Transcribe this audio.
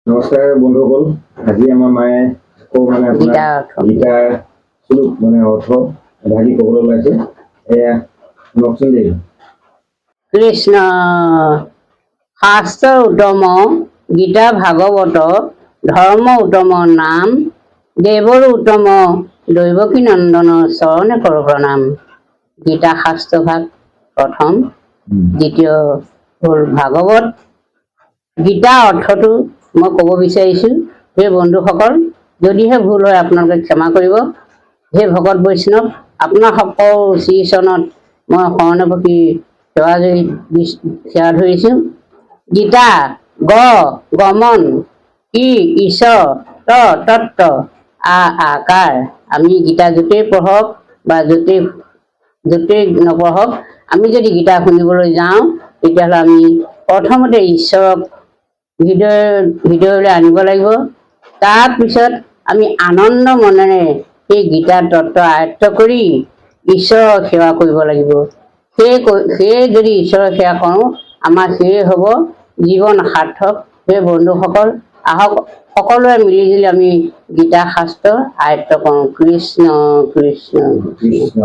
নমস্কাৰ বন্ধুসকল, আজি আমাৰ মায়ে আকৌ মানে আপোনাৰ গীতাৰ শ্লোক মানে অৰ্থ ভাগি ক'বলৈ ওলাইছে। এয়া শুনকচোন দেই। কৃষ্ণ শাস্ত্ৰ উত্তম গীতা ভাগৱত ধৰ্ম উত্তম নাম দেৱৰ উত্তম দৈৱকী নন্দন চৰণে কৰ প্ৰণাম। গীতা শাস্ত্ৰ ভাগ প্ৰথম, দ্বিতীয় হ'ল ভাগৱত। গীতা অৰ্থটো মই ক'ব বিচাৰিছোঁ। সেই বন্ধুসকল, যদিহে ভুল হয় আপোনালোকে ক্ষমা কৰিব। হে ভকত বৈষ্ণৱ, আপোনাৰ সকলো শ্ৰীচৰণত মই শৰণপতি সেৱা ধৰিছোঁ। গীতা গমন কি ঈশ্বৰ তত্ত্ব আকাৰ। আমি গীতা য'তেই পঢ়ক বা য'তেই নপঢ়ক, আমি যদি গীতা শুনিবলৈ যাওঁ তেতিয়াহ'লে আমি প্ৰথমতে ঈশ্বৰক হৃদয়লৈ আনিব লাগিব। তাৰপিছত আমি আনন্দ মনেৰে সেই গীতাৰ তত্ত্ব আয়ত্ত কৰি ঈশ্বৰৰ সেৱা কৰিব লাগিব। সেয়ে যদি ঈশ্বৰৰ সেৱা কৰোঁ, আমাৰ সেয়ে হ'ব জীৱন সাৰ্থক। সেই বন্ধুসকল, আহক সকলোৱে মিলিজুলি আমি গীতা শাস্ত্ৰ আয়ত্ত কৰোঁ। কৃষ্ণ কৃষ্ণ কৃষ্ণ।